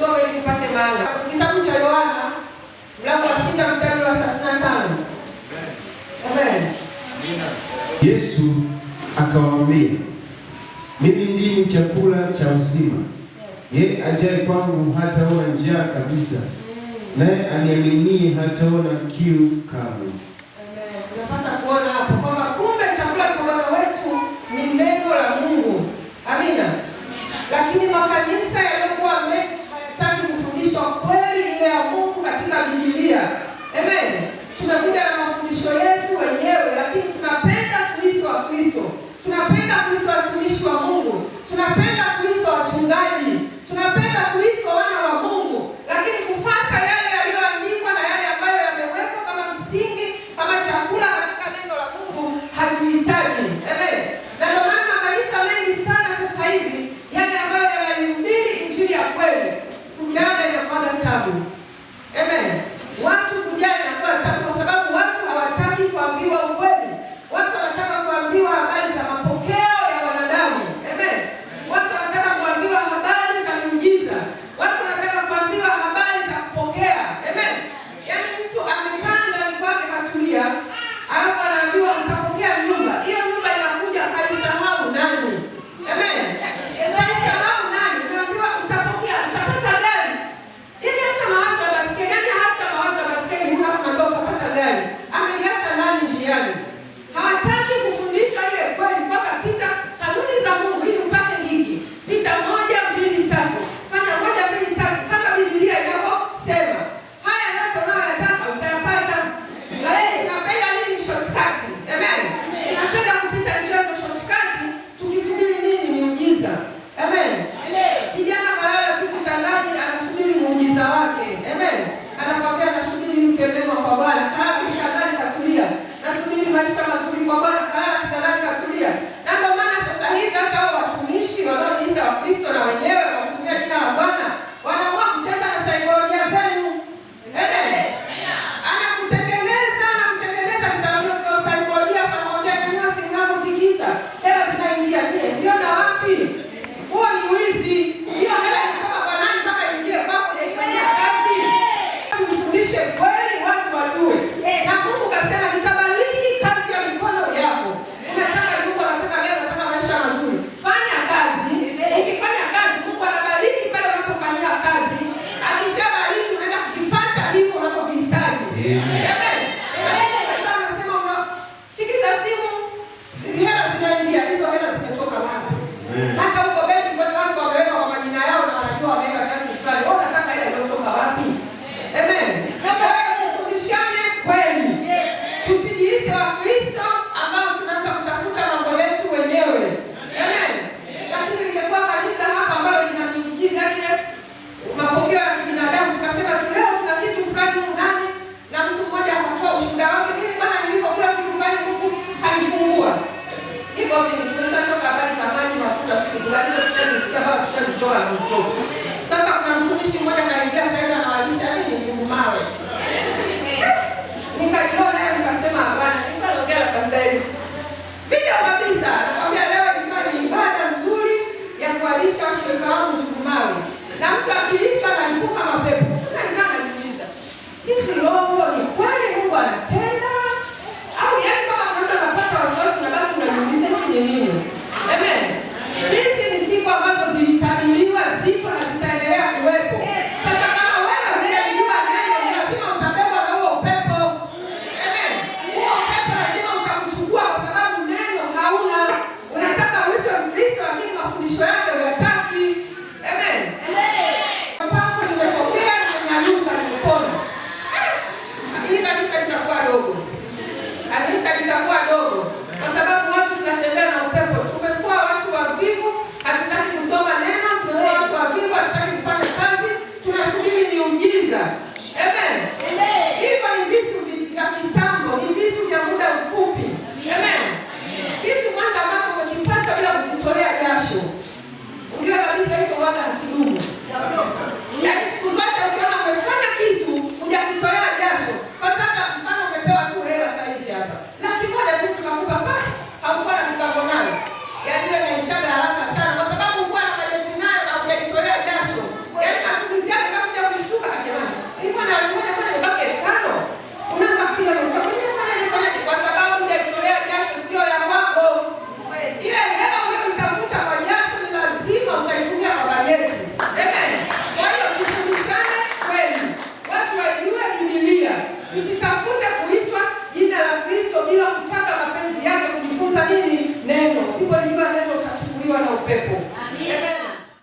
tusome ili tupate maana. Kitabu cha Yohana mlango wa 6 mstari wa 35. Amen. Yesu akawaambia, mimi ndimi chakula cha uzima. Yeye ajaye kwangu hataona njaa kabisa, naye aniaminie hataona kiu kamwe. Amen. Unapata kuona hapo kwamba kumbe chakula cha Bwana wetu ni neno la Mungu. Amina. Lakini makanisa yaliokuwa hayataki kufundishwa kweli ile ya Mungu katika Biblia. Amen. Tumekuja na mafundisho yetu wenyewe, lakini tunapenda kuitwa Wakristo. Tunapenda kuitwa watumishi wa Mungu. Tunapenda kuitwa wachungaji. Tunapenda kuitwa wana wa Mungu. Lakini kufuata yale yaliyoandikwa na yale ambayo yamewekwa kama msingi, kama chakula katika neno la Mungu hatuhitaji. Amen. Na ndio maana makanisa mengi sana sasa hivi yale ambayo yanahubiri injili ya kweli, kujana inakuwa tabu. Amen. Watu kujana inakuwa tabu kwa sababu watu hawataki kuambiwa ukweli. Watu wanataka kuambiwa habari za mapokeo ya wanadamu. Amen. Watu wanataka kuambiwa habari za miujiza. Watu wanataka kuambiwa habari za kupokea. Amen. Yaani mtu amekaa ndani kwake katulia, alafu anaambiwa utapokea nyumba. Hiyo nyumba inakuja kaisahau nani? Amen. Kaisahau nani? Unaambiwa utapokea, utapata gari. Yaani hata mawazo ya basikeli, yaani hata mawazo ya basikeli unafanya utapata gari. Ameliacha nani njiani? Hawataki kufundisha ile kweli kwamba pita kanuni za Mungu ili upate hiki. Pita 1, 2, 3. Fanya 1, 2, 3 kama Biblia inavyosema. Haya yote unayotaka utayapata. Na yeye tunapenda nini? Shortcut. Amen. Tunapenda kupita njia za shortcut tukisubiri nini? Miujiza. Amen. Kijana kalala tu kitandani anasubiri muujiza wake. Amen. Anakuambia nasubiri mke mwema kwa Bwana. Kalala kitandani katulia. Nasubiri maisha mazuri kwa Bwana, kalala kitandani katulia. Na ndio maana sasa hivi hata hao watumishi wanaojiita Wakristo na wenyewe wakutumia jina la Bwana wanaamua kucheza na saikolojia zenu. Amen. Anakutengeneza saikolojia, anamwambia kinua simu yako tikisa. Hela zinaingia. Je, uliona wapi? Huo ni wizi. Hiyo hela inatoka kwa nani mpaka ingie kwako unaifanyia kazi? Tufundishe kweli watu wajue. Na Mungu kasema nitabariki kazi ya mikono yako. Unataka nyumba, unataka gari, unataka maisha mazuri. Fanya kazi. Ukifanya kazi Mungu anabariki pale unapofanyia kazi. Akishabariki unaenda kuvipata hivyo unapovihitaji. Amen. Sasa unasema tikisa simu, hela zinaingia. Hizo hela zimetoka wapi? Hata huko benki kwa watu wameweka kwa majina yao na wanajua wameweka kiasi fulani. Wewe unataka hela inayotoka wapi? Amen. Tufundishane kweli. Tusijiite Wakristo ambao tunaanza kutafuta mambo yetu wenyewe. Amen. Lakini lingekuwa kanisa hapa ambalo lina miujiza ile mapokeo ya kibinadamu, tukasema tu leo tuna kitu fulani ndani, na mtu mmoja akatoa ushuhuda wake, mimi bwana nilipokula kitu fulani Mungu alifungua. Hivyo mimi tumeshatoka habari za maji, mafuta, siku gani tutazisikia bado tutazitoa na mtoto. Sasa kuna mtumishi mmoja kaingia sasa hivi anawalisha nini tungumawe. Nikajiona naye nikasema hapana, nikaongea na Pastor Ellis. Video kabisa, nakwambia leo ilikuwa ni ibada nzuri ya kuwalisha washirika wangu tungumawe. Na mtu akilisha analipuka mapepo. Sasa nikaanza kujiuliza, hizi roho ni kweli Mungu anatenda? Au yaani kama mtu anapata wasiwasi na bado unajiuliza ni nini? Amen. Hizi ni siku ambazo zilitabiriwa, zipo na zitaendelea kuwepo. Sasa kama wewe unajua neno, lazima utabebwa na huo upepo. Amen. Huo upepo lazima utakuchukua kwa sababu neno hauna. Unataka uitwe Mkristo lakini mafundisho yake huyataki. Amen. Hapo nimepokea, nimenyanyuka, nimepona. Hili kanisa litakuwa dogo. Kanisa litakuwa dogo kwa sababu watu tunatembea na upepo. Tumekuwa watu wavivu, hatutaki kusoma neno, tumekuwa watu wavivu, hatutaki kufanya kazi, tunasubiri miujiza. Amen.